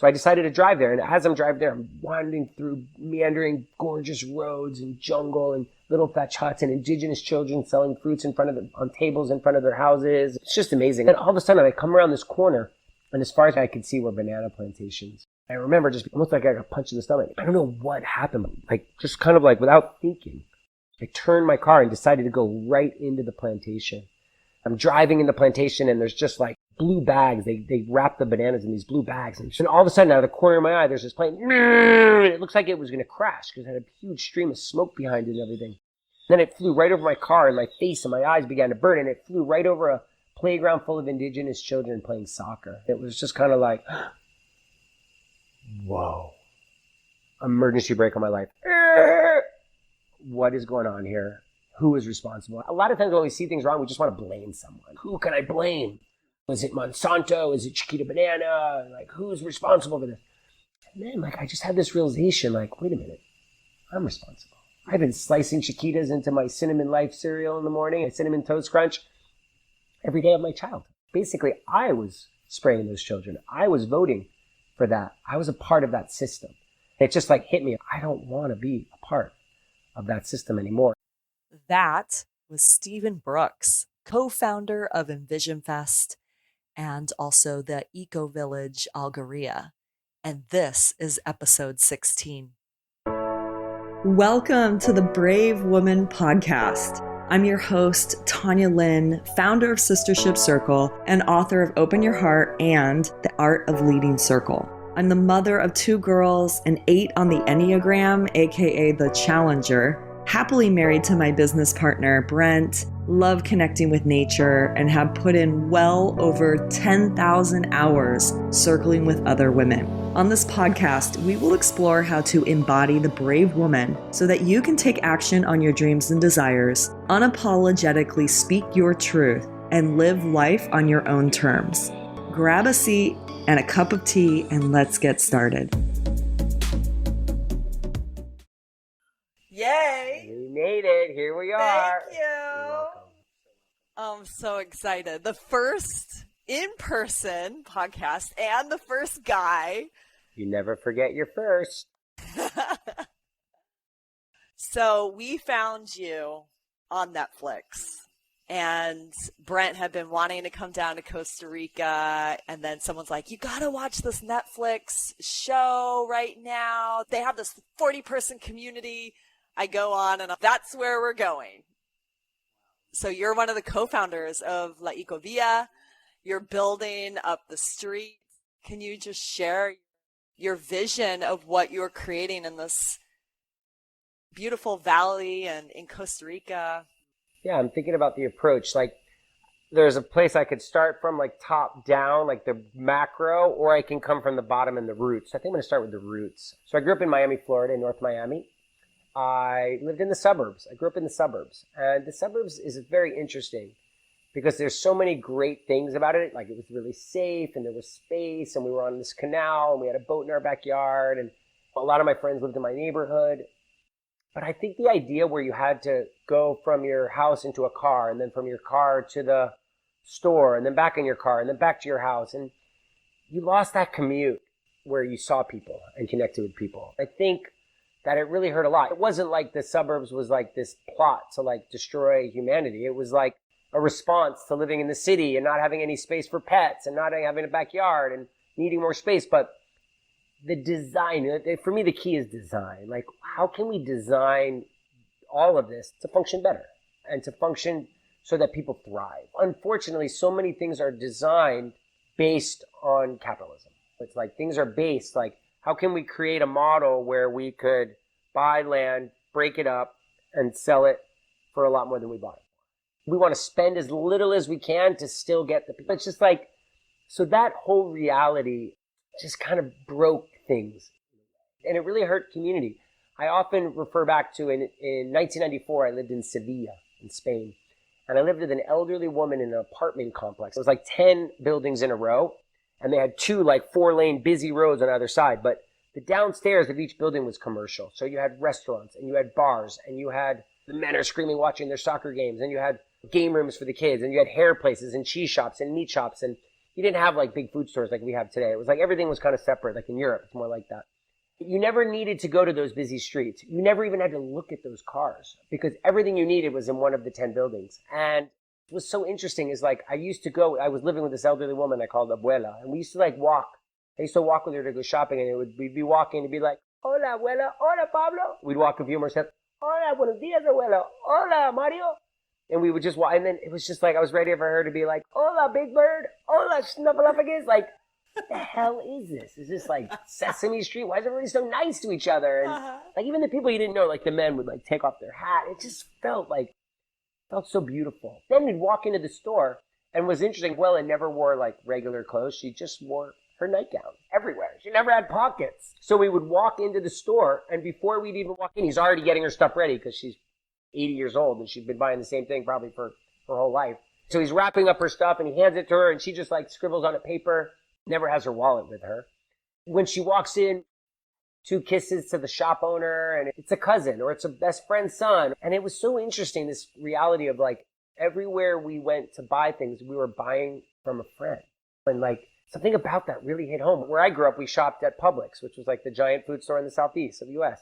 So I decided to drive there. And as I'm driving there, I'm wandering through meandering, gorgeous roads and jungle and little thatch huts and indigenous children selling fruits on tables in front of their houses. It's just amazing. And all of a sudden I come around this corner, and as far as I could see were banana plantations. I remember just almost like I got punched in the stomach. I don't know what happened. Like, just kind of like without thinking, I turned my car and decided to go right into the plantation. I'm driving in the plantation, and there's just like blue bags. They wrap the bananas in these blue bags. And all of a sudden, out of the corner of my eye, there's this plane. It looks like it was going to crash because it had a huge stream of smoke behind it and everything. Then it flew right over my car, and my face and my eyes began to burn, and it flew right over a playground full of indigenous children playing soccer. It was just kind of like, whoa. Emergency brake on my life. What is going on here? Who is responsible? A lot of times when we see things wrong, we just want to blame someone. Who can I blame? Was it Monsanto? Is it Chiquita Banana? Like, who's responsible for this? And then, like, I just had this realization, like, wait a minute. I'm responsible. I've been slicing Chiquitas into my Cinnamon Life cereal in the morning, a Cinnamon Toast Crunch, every day of my childhood. Basically, I was spraying those children. I was voting for that. I was a part of that system. It just, like, hit me. I don't want to be a part of that system anymore. That was Stephen Brooks, co-founder of Envision Fest and also the Ecovillage Algaria. And this is episode 16. Welcome to the Brave Woman Podcast. I'm your host, Tanya Lynn, founder of Sistership Circle and author of Open Your Heart and The Art of Leading Circle. I'm the mother of 2 girls, an 8 on the Enneagram, aka the Challenger, happily married to my business partner, Brent, love connecting with nature, and have put in well over 10,000 hours circling with other women. On this podcast, we will explore how to embody the brave woman so that you can take action on your dreams and desires, unapologetically speak your truth, and live life on your own terms. Grab a seat and a cup of tea, and let's get started. Yay! We made it. Here we are. Thank you. I'm so excited. The first in-person podcast and the first guy. You never forget your first. So we found you on Netflix. And Brent had been wanting to come down to Costa Rica, and then someone's like, you gotta watch this Netflix show right now. They have this 40-person community. I go on, and that's where we're going. So you're one of the co-founders of La Ecovilla. You're building up the street. Can you just share your vision of what you're creating in this beautiful valley and in Costa Rica? Yeah, I'm thinking about the approach. Like, there's a place I could start from, like top down, like the macro, or I can come from the bottom and the roots. I think I'm going to start with the roots. So I grew up in Miami, Florida, in North Miami. I lived in the suburbs. I grew up in the suburbs. And the suburbs is very interesting because there's so many great things about it. Like, it was really safe, and there was space, and we were on this canal, and we had a boat in our backyard, and a lot of my friends lived in my neighborhood. But I think the idea where you had to go from your house into a car, and then from your car to the store, and then back in your car, and then back to your house, and you lost that commute where you saw people and connected with people. I think that it really hurt a lot. It wasn't like the suburbs was like this plot to like destroy humanity. It was like a response to living in the city and not having any space for pets and not having a backyard and needing more space. But the design, for me, the key is design. Like, how can we design all of this to function better and to function so that people thrive? Unfortunately, so many things are designed based on capitalism. It's like things are based, like, how can we create a model where we could buy land, break it up, and sell it for a lot more than we bought it for? We want to spend as little as we can to still get the people. It's just like, so that whole reality just kind of broke things. And it really hurt community. I often refer back to in 1994, I lived in Sevilla in Spain. And I lived with an elderly woman in an apartment complex. It was like 10 buildings in a row. And they had 2 like 4-lane busy roads on either side. But the downstairs of each building was commercial. So you had restaurants and you had bars and you had the men are screaming watching their soccer games. And you had game rooms for the kids. And you had hair places and cheese shops and meat shops. And you didn't have like big food stores like we have today. It was like everything was kind of separate. Like in Europe, it's more like that. You never needed to go to those busy streets. You never even had to look at those cars because everything you needed was in one of the 10 buildings. And what was so interesting is like I was living with this elderly woman I called Abuela, and we used to like walk. I used to walk with her to go shopping, and we'd be walking to be like, hola, abuela, hola, Pablo. We'd walk a few more steps. Hola, buenos dias, abuela. Hola, Mario. And we would just walk, and then it was just like I was ready for her to be like, hola, Big Bird. Hola, Snuffleupagus. Like, what the hell is this? Is this like Sesame Street? Why is everybody so nice to each other? And like even the people you didn't know, like the men would like take off their hat. It just felt so beautiful. Then we'd walk into the store, and was interesting. Well, never wore like regular clothes. She just wore her nightgown everywhere. She never had pockets. So we would walk into the store, and before we'd even walk in, he's already getting her stuff ready because she's 80 years old and she'd been buying the same thing probably for her whole life. So he's wrapping up her stuff and he hands it to her, and she just like scribbles on a paper, never has her wallet with her. When she walks in, 2 kisses to the shop owner, and it's a cousin or it's a best friend's son. And it was so interesting, this reality of like everywhere we went to buy things, we were buying from a friend. And like something about that really hit home. Where I grew up, we shopped at Publix, which was like the giant food store in the southeast of the U.S.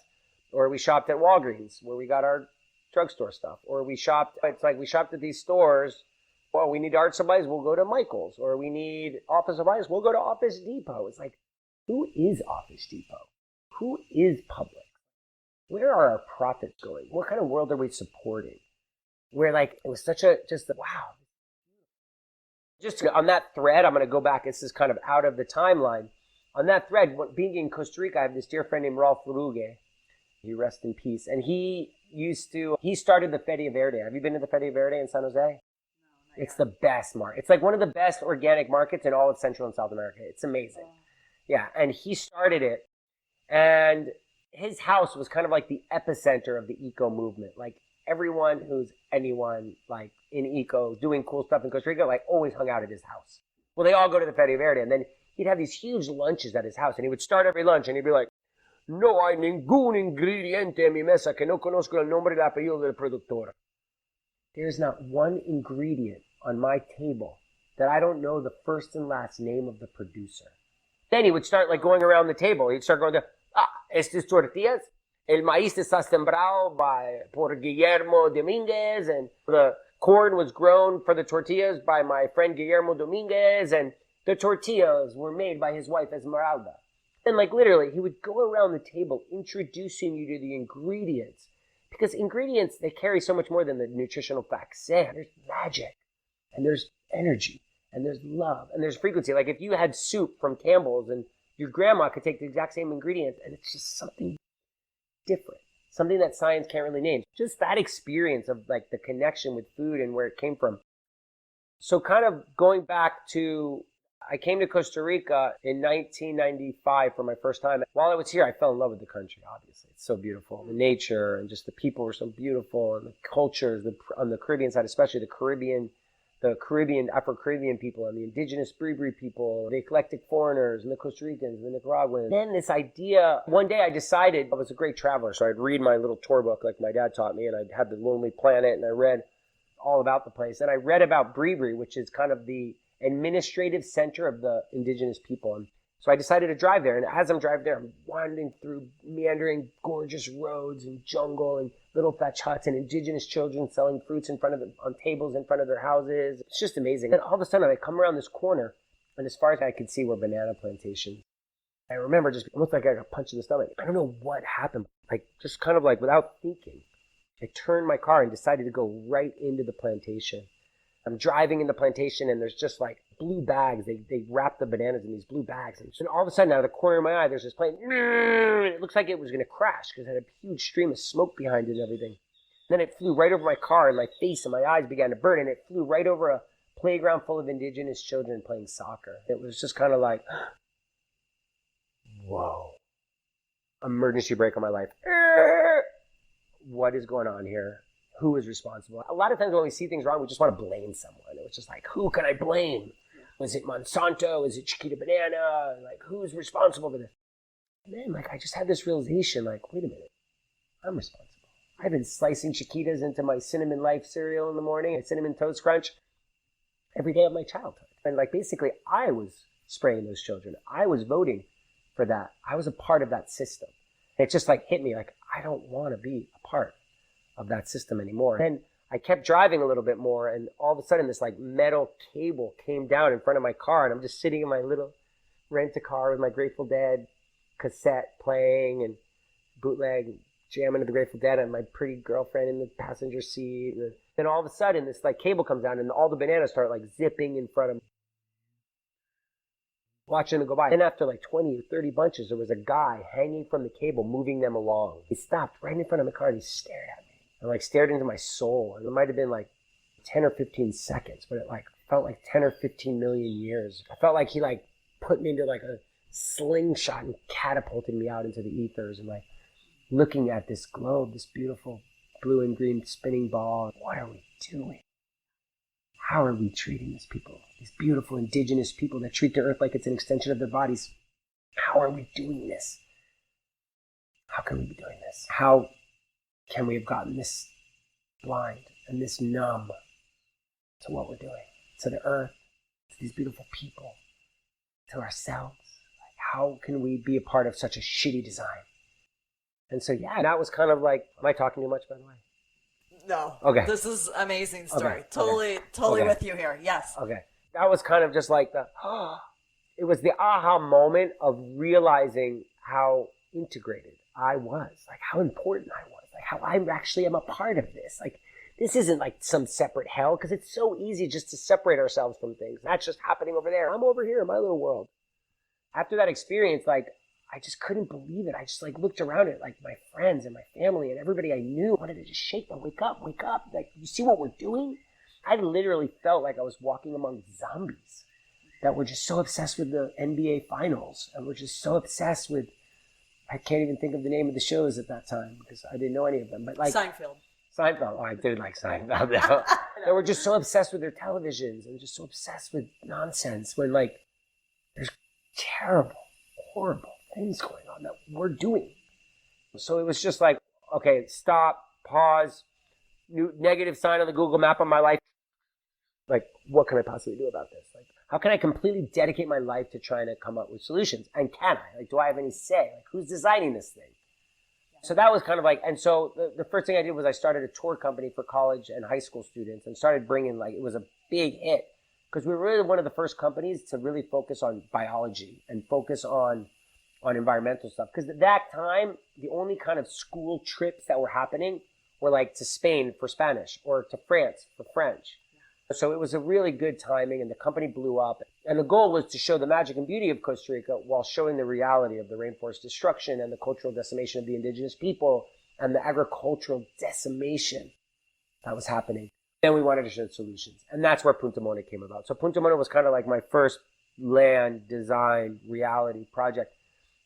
Or we shopped at Walgreens, where we got our drugstore stuff. Or we shopped at these stores. Well, we need art supplies, we'll go to Michael's. Or we need office supplies, we'll go to Office Depot. It's like, who is Office Depot? Who is Publix? Where are our profits going? What kind of world are we supporting? Where like, it was such wow. Just on that thread, I'm going to go back. This is kind of out of the timeline. On that thread, being in Costa Rica, I have this dear friend named Rolf Ruge. He rest in peace. And he started the Feria Verde. Have you been to the Feria Verde in San Jose? No, it's the best market. It's like one of the best organic markets in all of Central and South America. It's amazing. Yeah, and he started it. And his house was kind of like the epicenter of the eco movement. Like everyone who's anyone like in eco doing cool stuff in Costa Rica, like always hung out at his house. Well, they all go to the Feria Verde, and then he'd have these huge lunches at his house, and he would start every lunch and he'd be like, no hay ningún ingrediente en mi mesa que no conozco el nombre y el apellido del productor. There's not one ingredient on my table that I don't know the first and last name of the producer. Then he would start like going around the table. He'd start going to, estas tortillas, el maíz está sembrado por Guillermo Dominguez, and the corn was grown for the tortillas by my friend Guillermo Dominguez, and the tortillas were made by his wife Esmeralda. And like literally, he would go around the table introducing you to the ingredients. Because ingredients, they carry so much more than the nutritional facts say. There's magic, and there's energy, and there's love, and there's frequency. Like if you had soup from Campbell's and your grandma could take the exact same ingredients, and it's just something different, something that science can't really name. Just that experience of like the connection with food and where it came from. So kind of going back to, I came to Costa Rica in 1995 for my first time. While I was here, I fell in love with the country, obviously. It's so beautiful. The nature and just the people were so beautiful, and the cultures, on the Caribbean side, especially the Caribbean, Afro-Caribbean people, and the indigenous Bribri people, the eclectic foreigners, and the Costa Ricans, and the Nicaraguans. Then this idea, one day I decided, I was a great traveler, so I'd read my little tour book like my dad taught me, and I'd have the Lonely Planet, and I read all about the place. And I read about Bribri, which is kind of the administrative center of the indigenous people. And so I decided to drive there. And as I'm driving there, I'm wandering through meandering, gorgeous roads and jungle and little thatch huts and indigenous children selling fruits in front of them on tables in front of their houses. It's just amazing. And all of a sudden I come around this corner, and as far as I could see were banana plantations. I remember just almost like I got punched in the stomach. I don't know what happened. Like just kind of like without thinking, I turned my car and decided to go right into the plantation. I'm driving in the plantation, and there's just like blue bags. They wrap the bananas in these blue bags. And all of a sudden, out of the corner of my eye, there's this plane. It looks like it was going to crash because it had a huge stream of smoke behind it and everything. And then it flew right over my car, and my face and my eyes began to burn. And it flew right over a playground full of indigenous children playing soccer. It was just kind of like, whoa. Emergency brake on my life. What is going on here? Who is responsible? A lot of times when we see things wrong, we just want to blame someone. It was just like, who can I blame? Was it Monsanto? Is it Chiquita Banana? Like, who's responsible for this? And then, like, I just had this realization, like, wait a minute. I'm responsible. I've been slicing Chiquitas into my Cinnamon Life cereal in the morning, and Cinnamon Toast Crunch, every day of my childhood. And like basically I was spraying those children. I was voting for that. I was a part of that system. And it just like hit me like, I don't want to be a part of that system anymore. And I kept driving a little bit more, and all of a sudden this like metal cable came down in front of my car, and I'm just sitting in my little rent-a-car with my Grateful Dead cassette playing and bootleg and jamming to the Grateful Dead, and my pretty girlfriend in the passenger seat. And then all of a sudden this like cable comes down, and all the bananas start like zipping in front of me. Watching them go by. And after like 20 or 30 bunches, there was a guy hanging from the cable, moving them along. He stopped right in front of my car and he stared at me. And like stared into my soul. And it might have been like 10 or 15 seconds, but it like felt like 10 or 15 million years. I felt like he like put me into like a slingshot and catapulted me out into the ethers, and like looking at this globe, this beautiful blue and green spinning ball. What are we doing? How are we treating these people? These beautiful indigenous people that treat the earth like it's an extension of their bodies. How are we doing this? How can we be doing this? How can we have gotten this blind and this numb to what we're doing? To the earth, to these beautiful people, to ourselves? Like, how can we be a part of such a shitty design? And so, yeah, that was kind of like, am I talking too much, by the way? No. Okay. This is an amazing story. Okay. Totally Okay. with you here. Yes. Okay. That was kind of just like it was the aha moment of realizing how integrated I was, like how important I was, like how I actually am a part of this. Like, this isn't like some separate hell, because it's so easy just to separate ourselves from things. That's just happening over there. I'm over here in my little world. After that experience, like, I just couldn't believe it. I just like looked around at like my friends and my family and everybody I knew. I wanted to just shake them, wake up. Like, you see what we're doing? I literally felt like I was walking among zombies that were just so obsessed with the NBA finals, and were just so obsessed with, I can't even think of the name of the shows at that time because I didn't know any of them. But like Seinfeld. Oh, I did like Seinfeld. Though. They were just so obsessed with their televisions and just so obsessed with nonsense when like there's terrible, horrible things going on that we're doing. So it was just like, okay, stop, pause, new negative sign on the Google map on my life. Like, what can I possibly do about this? Like, how can I completely dedicate my life to trying to come up with solutions? And can I? Like, do I have any say? Like, who's designing this thing? So that was kind of like, and so the first thing I did was I started a tour company for college and high school students, and started bringing, like, it was a big hit because we were really one of the first companies to really focus on biology and focus on environmental stuff. Because at that time, the only kind of school trips that were happening were like to Spain for Spanish or to France for French. So it was a really good timing, and the company blew up. And the goal was to show the magic and beauty of Costa Rica while showing the reality of the rainforest destruction and the cultural decimation of the indigenous people and the agricultural decimation that was happening. Then we wanted to show solutions. And that's where Punta Mona came about. So Punta Mona was kind of like my first land design reality project.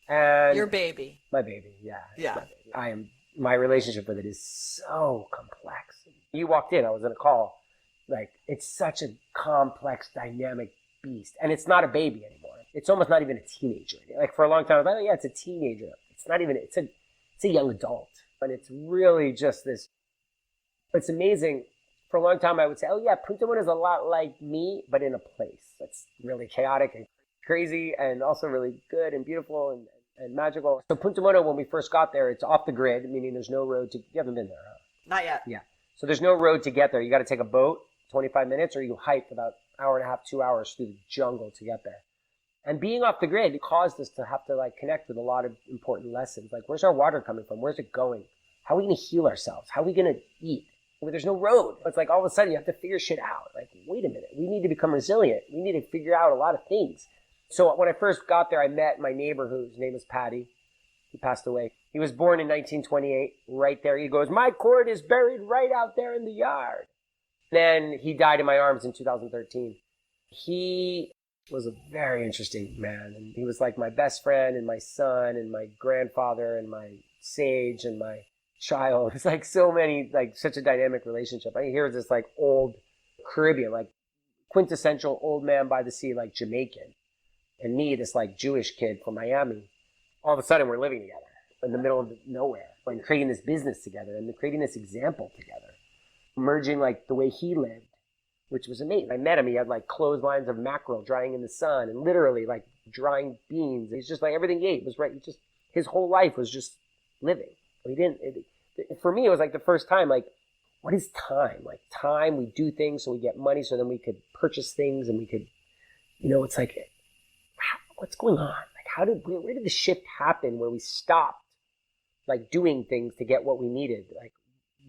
And Your baby. My baby, yeah. Yeah. My relationship with it is so complex. You walked in, I was in a call. Like, it's such a complex, dynamic beast. And it's not a baby anymore. It's almost not even a teenager. Like, for a long time, I was like, oh, yeah, it's a teenager. It's not even, it's a young adult. And it's really just this, it's amazing. For a long time, I would say, oh, yeah, Punta Mona is a lot like me, but in a place that's really chaotic and crazy and also really good and beautiful and magical. So Punta Mona, when we first got there, it's off the grid, meaning there's no road to, you haven't been there, huh? Not yet. Yeah. So there's no road to get there. You got to take a boat, 25 minutes, or you hike about an hour and a half, 2 hours through the jungle to get there. And being off the grid caused us to have to like connect with a lot of important lessons. Like, where's our water coming from? Where's it going? How are we going to heal ourselves? How are we going to eat? Well, there's no road. It's like all of a sudden you have to figure shit out. Like, wait a minute. We need to become resilient. We need to figure out a lot of things. So when I first got there, I met my neighbor whose name is Patty. He passed away. He was born in 1928, right there. He goes, my cord is buried right out there in the yard. Then he died in my arms in 2013. He was a very interesting man. And he was like my best friend and my son and my grandfather and my sage and my child. It's like so many, like such a dynamic relationship. I hear this like old Caribbean, like quintessential old man by the sea, like Jamaican. And me, this like Jewish kid from Miami. All of a sudden we're living together in the middle of nowhere and creating this business together and creating this example together, merging like the way he lived which was amazing. I met him. He had like clotheslines of mackerel drying in the sun and literally like drying beans. He's just like everything he ate was right. His whole life was just living. For me, it was like the first time, like, what is time? Like time, we do things so we get money so then we could purchase things and we could, it's like, what's going on? Like where did the shift happen where we stopped like doing things to get what we needed? Like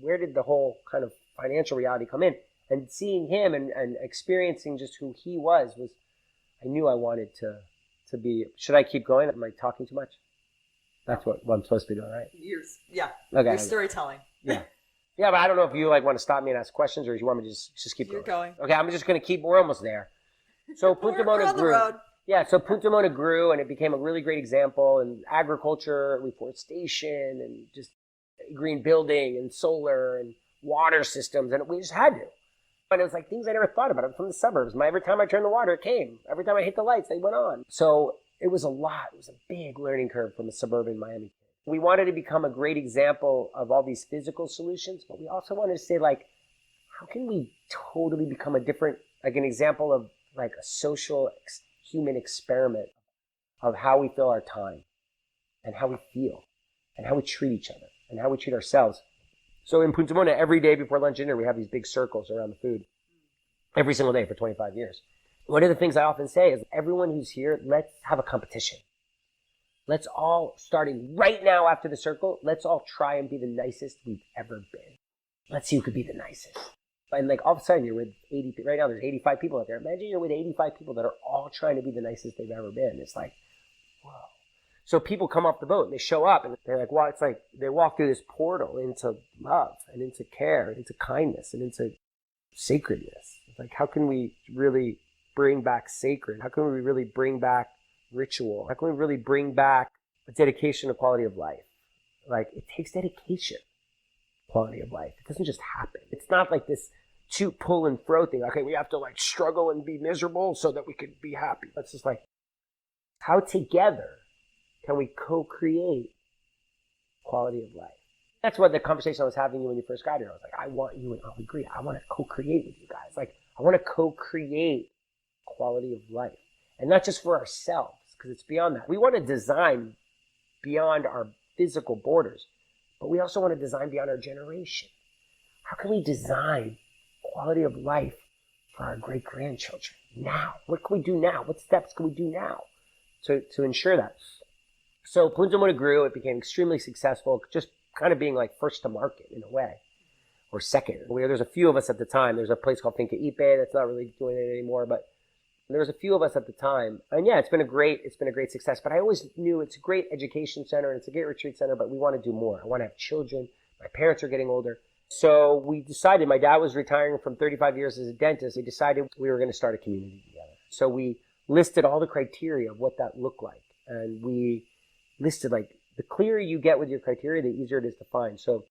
where did the whole kind of financial reality come in? And seeing him and experiencing just who he was, I knew I wanted to be. Should I keep going? Am I talking too much? That's what I'm supposed to be doing, right? Yeah. Okay. You're storytelling. Yeah. Yeah, but I don't know if you like want to stop me and ask questions or if you want me to just keep You're going. going. Okay, I'm just going to keep. We're almost there. So Punta We're Mona on the grew. road. Yeah, so Punta Mona grew, and it became a really great example in agriculture, reforestation, and just green building and solar and water systems, and we just had to. And it was like things I never thought about. I'm from the suburbs. Every time I turned the water, it came. Every time I hit the lights, they went on. So it was a lot. It was a big learning curve from a suburban Miami kid. We wanted to become a great example of all these physical solutions, but we also wanted to say, like, how can we totally become a different, like an example of like a social human experiment of how we fill our time and how we feel and how we treat each other and how we treat ourselves. So in Punta Mona, every day before lunch and dinner, we have these big circles around the food. Every single day for 25 years. One of the things I often say is, everyone who's here, let's have a competition. Let's all, starting right now after the circle, let's all try and be the nicest we've ever been. Let's see who could be the nicest. And like all of a sudden you're with 80, right now there's 85 people out there. Imagine you're with 85 people that are all trying to be the nicest they've ever been. It's like, whoa. So people come off the boat and they show up and they're like, well, it's like they walk through this portal into love and into care and into kindness and into sacredness. It's like, how can we really bring back sacred? How can we really bring back ritual? How can we really bring back a dedication to quality of life? Like, it takes dedication, quality of life. It doesn't just happen. It's not like this shoot, pull, and throw thing. Okay, we have to like struggle and be miserable so that we can be happy. It's just like, how together can we co-create quality of life? That's what the conversation I was having when you first got here. I was like, I want you and I'll agree. I want to co-create with you guys. Like, I want to co-create quality of life. And not just for ourselves, because it's beyond that. We want to design beyond our physical borders, but we also want to design beyond our generation. How can we design quality of life for our great-grandchildren now? What can we do now? What steps can we do now to ensure that? So Punta Mona grew. It became extremely successful, just kind of being like first to market in a way, or second. There's a few of us at the time. There's a place called Finca Ipe that's not really doing it anymore, but there was a few of us at the time. And yeah, it's been a great success. But I always knew it's a great education center and it's a great retreat center, but we want to do more. I want to have children. My parents are getting older. So we decided, my dad was retiring from 35 years as a dentist. We decided we were going to start a community together. So we listed all the criteria of what that looked like. And we listed, like, the clearer you get with your criteria, the easier it is to find. So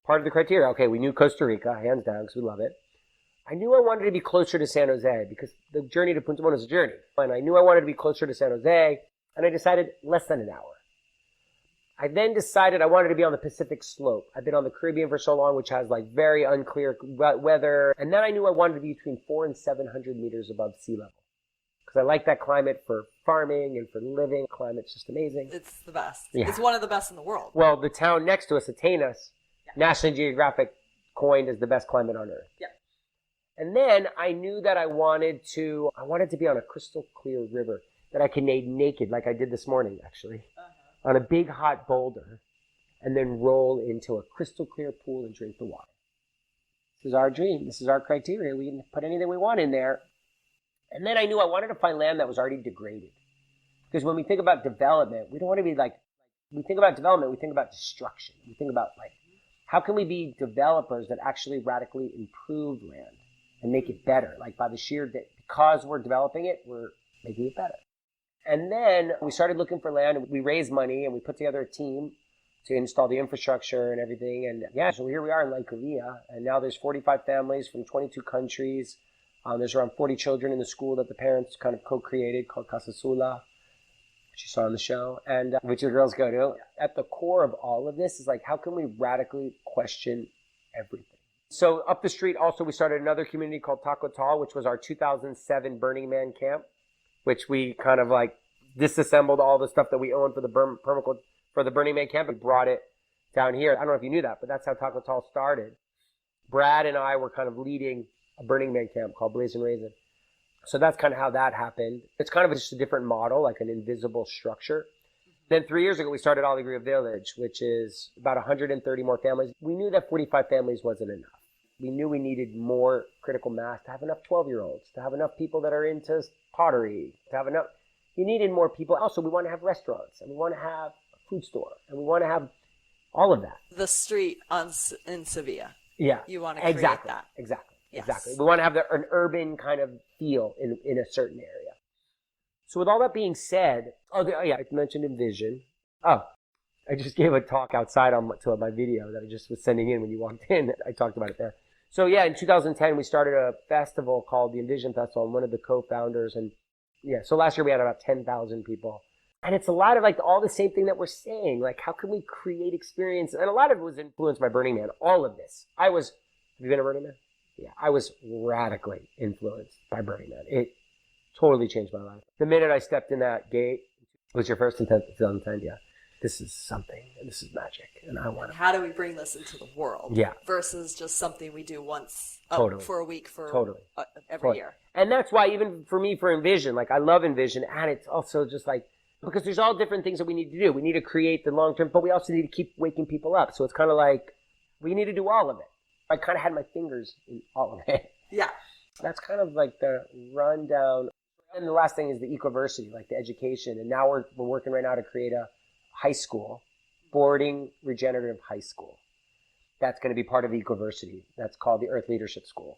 part of the criteria, okay, we knew Costa Rica, hands down, because we love it. I knew I wanted to be closer to San Jose because the journey to Punta Mona is a journey. And I knew I wanted to be closer to San Jose, and I decided less than an hour. I then decided I wanted to be on the Pacific slope. I've been on the Caribbean for so long, which has like very unclear weather. And then I knew I wanted to be between 400 and 700 meters above sea level. Because I like that climate for farming and for living. Climate's just amazing. It's the best. Yeah. It's one of the best in the world. Well, the town next to us, Atenas, National Geographic coined as the best climate on Earth. Yeah. And then I knew that I wanted to be on a crystal clear river that I could wade naked, like I did this morning, actually, on a big hot boulder, and then roll into a crystal clear pool and drink the water. This is our dream. This is our criteria. We can put anything we want in there. And then I knew I wanted to find land that was already degraded. Because when we think about development, we don't want to be like, we think about development, we think about destruction. We think about, like, how can we be developers that actually radically improve land and make it better? Like, by the sheer, because we're developing it, we're making it better. And then we started looking for land, and we raised money, and we put together a team to install the infrastructure and everything. And yeah, so here we are in Ecovillages, and now there's 45 families from 22 countries. There's around 40 children in the school that the parents kind of co-created, called Casa Sula, which you saw on the show, and which the girls go to. At the core of all of this is like, how can we radically question everything? So up the street also we started another community called Taco Tal, which was our 2007 Burning Man camp, which we kind of like disassembled all the stuff that we owned for the permaculture for the Burning Man camp and brought it down here. I don't know if you knew that, but that's how Taco Tal started. Brad and I were kind of leading a Burning Man camp called Blaze and Raisin. So that's kind of how that happened. It's kind of just a different model, like an invisible structure. Then 3 years ago, we started Alegria Village, which is about 130 more families. We knew that 45 families wasn't enough. We knew we needed more critical mass to have enough 12-year-olds, to have enough people that are into pottery, to have enough. You needed more people. Also, we want to have restaurants, and we want to have a food store, and we want to have all of that. The street in Sevilla. Yeah. You want to create that. Exactly. Yes. Exactly. We want to have an urban kind of feel in a certain area. So with all that being said, I mentioned Envision. Oh, I just gave a talk outside to my video that I just was sending in when you walked in. I talked about it there. So yeah, in 2010, we started a festival called the Envision Festival. I'm one of the co-founders. And yeah, so last year we had about 10,000 people. And it's a lot of like all the same thing that we're saying. Like, how can we create experience? And a lot of it was influenced by Burning Man. All of this. Have you been to Burning Man? Yeah, I was radically influenced by Burning Man. It totally changed my life. The minute I stepped in that gate, was your first intent 2010? Yeah. This is something, and this is magic, and I want to. How do we bring this into the world? Yeah. Versus just something we do once for a week every year. And that's why even for me, for Envision, like I love Envision, and it's also just like, because there's all different things that we need to do. We need to create the long term, but we also need to keep waking people up. So it's kind of like, we need to do all of it. I kind of had my fingers in all of it. Yeah. That's kind of like the rundown. And the last thing is the ecoversity, like the education. And now we're working right now to create a high school, boarding regenerative high school. That's going to be part of Ecoversity. That's called the Earth Leadership School.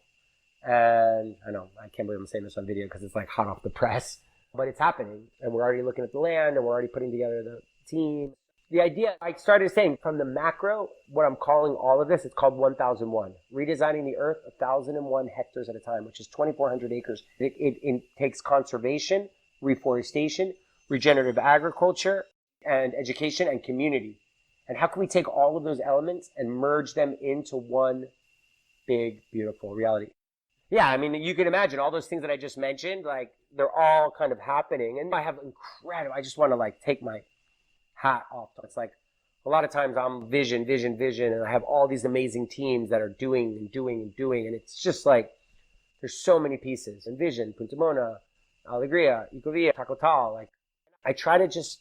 And I know, I can't believe I'm saying this on video because it's like hot off the press, but it's happening. And we're already looking at the land and we're already putting together the team. The idea, I started saying from the macro, what I'm calling all of this, it's called 1001. Redesigning the earth 1,001 hectares at a time, which is 2,400 acres. It takes conservation, reforestation, regenerative agriculture, and education and community. And how can we take all of those elements and merge them into one big, beautiful reality? Yeah, I mean, you can imagine all those things that I just mentioned, like they're all kind of happening. And I just want to like take my hat off. It's like a lot of times I'm vision, and I have all these amazing teams that are doing. And it's just like, there's so many pieces. Envision, Punta Mona, Alegria, Ecovillages, Taco Tal. Like, I try to just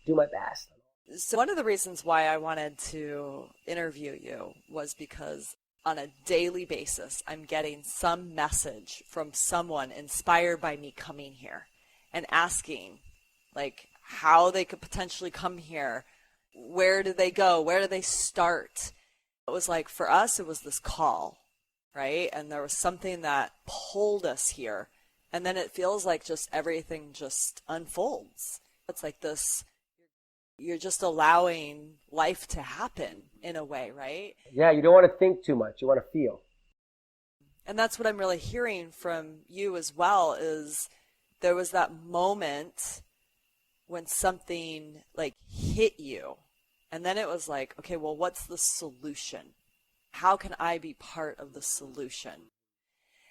do my best. So one of the reasons why I wanted to interview you was because on a daily basis, I'm getting some message from someone inspired by me coming here and asking like how they could potentially come here. Where do they go? Where do they start? It was like, for us, it was this call, right? And there was something that pulled us here. And then it feels like just everything just unfolds. It's like this, you're just allowing life to happen in a way, right? Yeah, you don't want to think too much. You want to feel. And that's what I'm really hearing from you as well, is there was that moment when something like hit you. And then it was like, okay, well, what's the solution? How can I be part of the solution?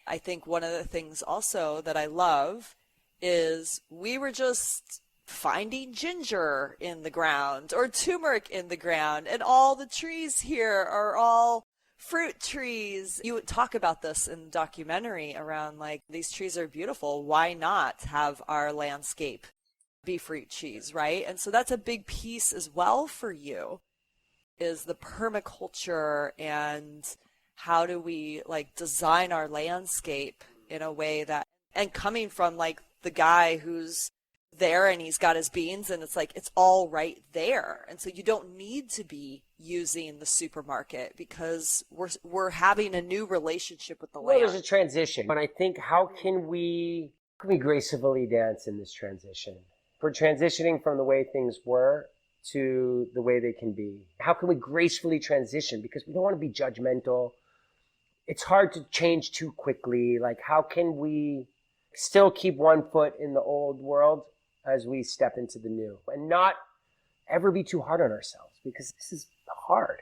I think one of the things also that I love is we were just finding ginger in the ground or turmeric in the ground, and all the trees here are all fruit trees. You would talk about this in the documentary around like, these trees are beautiful. Why not have our landscape be fruit trees, right? And so that's a big piece as well for you, is the permaculture and how do we like design our landscape in a way that, and coming from like the guy who's there and he's got his beans and it's like, it's all right there. And so you don't need to be using the supermarket because we're having a new relationship with the land. Well, there's a transition. But I think how can we gracefully dance in this transition? We're transitioning from the way things were to the way they can be. How can we gracefully transition? Because we don't want to be judgmental. It's hard to change too quickly. Like, how can we still keep one foot in the old world as we step into the new, and not ever be too hard on ourselves, because this is hard.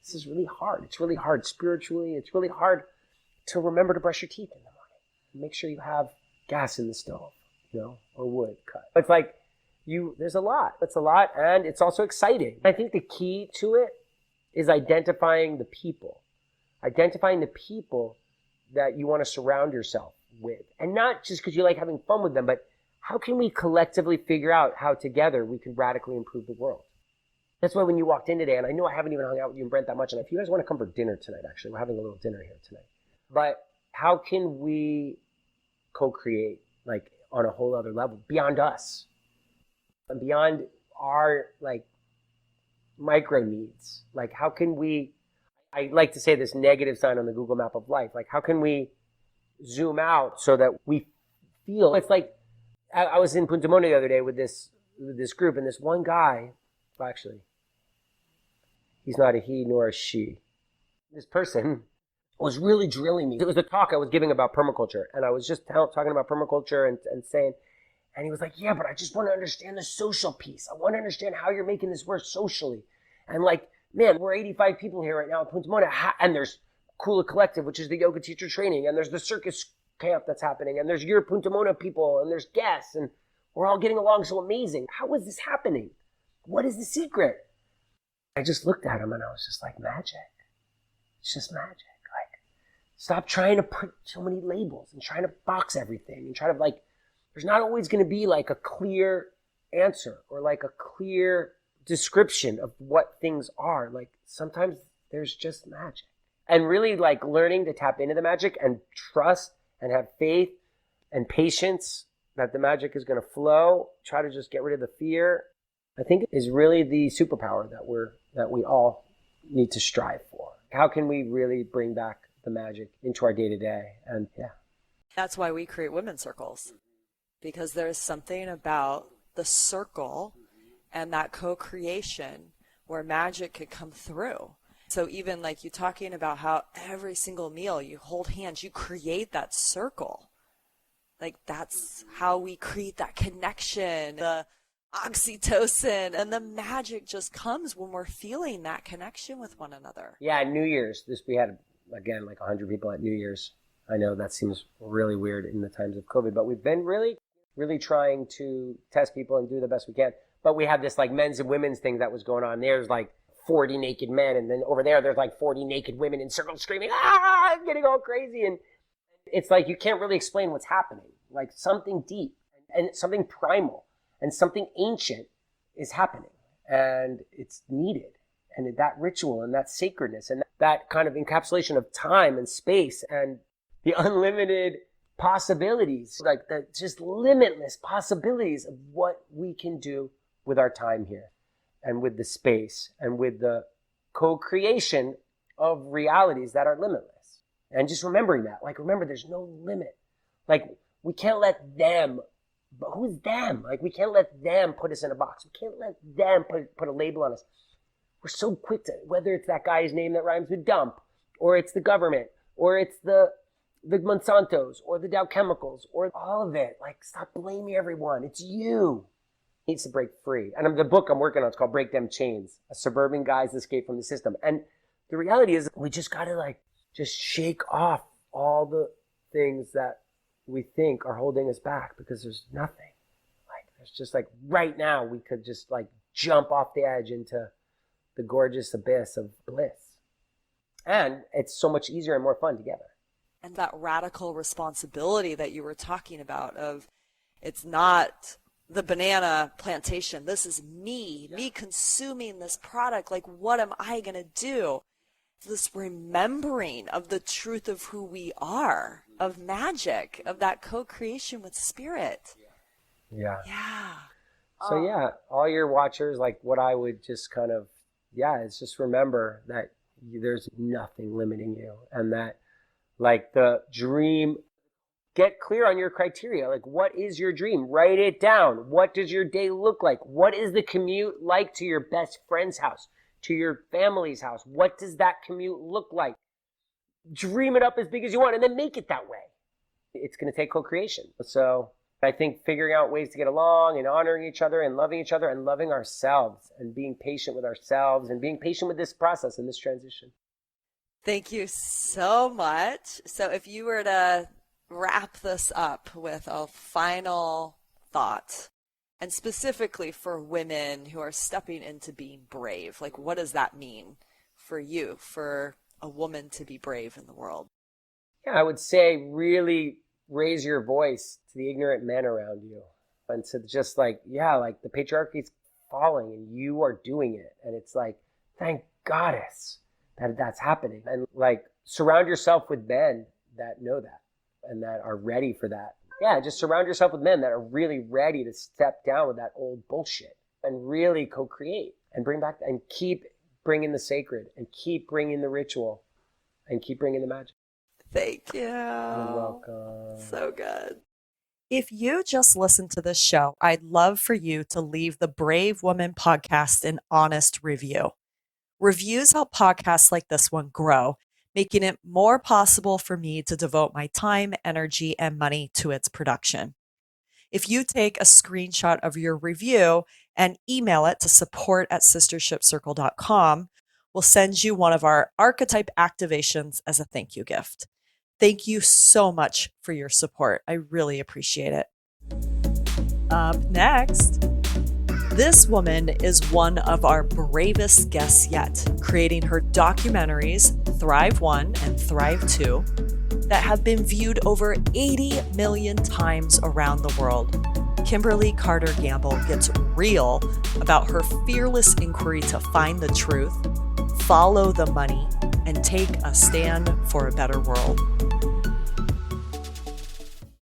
This is really hard. It's really hard spiritually. It's really hard to remember to brush your teeth in the morning. Make sure you have gas in the stove, or wood cut. It's like there's a lot. It's a lot, and it's also exciting. I think the key to it is identifying the people that you want to surround yourself with. And not just because you like having fun with them, but how can we collectively figure out how together we can radically improve the world? That's why when you walked in today, and I know I haven't even hung out with you and Brent that much, and if you guys want to come for dinner tonight, actually, we're having a little dinner here tonight. But how can we co-create, like, on a whole other level, beyond us, and beyond our, like, micro needs? Like, how can we, I like to say this negative sign on the Google map of life, like, how can we zoom out so that we feel, it's like, I was in Punta Mona the other day with this group, and this one guy, well, actually, he's not a he nor a she. This person was really drilling me. It was a talk I was giving about permaculture, and I was just talking about permaculture and saying, and he was like, yeah, but I just want to understand the social piece. I want to understand how you're making this work socially. And like, man, we're 85 people here right now in Punta Mona, and there's Kula Collective, which is the yoga teacher training, and there's the circus camp that's happening, and there's your Punta Mona people, and there's guests, and we're all getting along so amazing. How is this happening? What is the secret? I just looked at him and I was just like, magic. It's just magic. Like, stop trying to put so many labels and trying to box everything and try to, like, there's not always going to be like a clear answer or like a clear description of what things are. Like, sometimes there's just magic. And really, like, learning to tap into the magic and trust and have faith and patience that the magic is going to flow. Try to just get rid of the fear, I think, is really the superpower that we all need to strive for. How can we really bring back the magic into our day-to-day? And yeah. That's why we create women's circles, because there's something about the circle and that co-creation where magic could come through. So even like you talking about how every single meal you hold hands, you create that circle. Like, that's how we create that connection, the oxytocin, and the magic just comes when we're feeling that connection with one another. Yeah, at New Year's, we had, again, like 100 people at New Year's. I know that seems really weird in the times of COVID, but we've been really, really trying to test people and do the best we can. But we had this like men's and women's thing that was going on. There's like 40 naked men, and then over there's like 40 naked women in circles screaming, ah, getting all crazy. And it's like you can't really explain what's happening. Like, something deep and something primal and something ancient is happening, and it's needed. And that ritual and that sacredness and that kind of encapsulation of time and space and the unlimited possibilities, like the just limitless possibilities of what we can do with our time here and with the space and with the co-creation of realities that are limitless. And just remembering that, like, remember, there's no limit. Like, we can't let them, but who's them? Like, we can't let them put us in a box. We can't let them put a label on us. We're so quick to, whether it's that guy's name that rhymes with dump, or it's the government, or it's the Monsantos, or the Dow Chemicals, or all of it. Like, stop blaming everyone. It's you. It needs to break free. And the book I'm working on is called Break Them Chains, A Suburban Guy's Escape from the System. And the reality is we just got to, like, just shake off all the things that we think are holding us back, because there's nothing. Like, there's just, like, right now we could just, like, jump off the edge into the gorgeous abyss of bliss. And it's so much easier and more fun together. And that radical responsibility that you were talking about of, it's not the banana plantation. This is me consuming this product. Like, what am I going to do? This remembering of the truth of who we are, of magic, of that co-creation with spirit. Yeah. Yeah. So yeah, all your watchers, like, what I would just kind of, is just remember that there's nothing limiting you, and that, like, the dream, get clear on your criteria. Like, what is your dream? Write it down. What does your day look like? What is the commute like to your best friend's house, to your family's house? What does that commute look like? Dream it up as big as you want, and then make it that way. It's going to take co-creation. So I think figuring out ways to get along and honoring each other and loving ourselves and being patient with ourselves and being patient with this process and this transition. Thank you so much. So if you were to wrap this up with a final thought, and specifically for women who are stepping into being brave, like what does that mean for you, for a woman to be brave in the world? Yeah, I would say really raise your voice to the ignorant men around you and to just like the patriarchy's falling and you are doing it. And it's like, thank goddess that that's happening. And like surround yourself with men that know that and that are ready for that. Yeah, just surround yourself with men that are really ready to step down with that old bullshit and really co-create and bring back and keep bringing the sacred and keep bringing the ritual and keep bringing the magic. Thank you. You're welcome. So good. If you just listened to this show, I'd love for you to leave the Brave Woman podcast an honest review. Reviews help podcasts like this one grow, making it more possible for me to devote my time, energy, and money to its production. If you take a screenshot of your review and email it to support@sistershipcircle.com, we'll send you one of our archetype activations as a thank you gift. Thank you so much for your support. I really appreciate it. Up next, this woman is one of our bravest guests yet, creating her documentaries, Thrive 1 and Thrive 2, that have been viewed over 80 million times around the world. Kimberly Carter Gamble gets real about her fearless inquiry to find the truth, follow the money, and take a stand for a better world.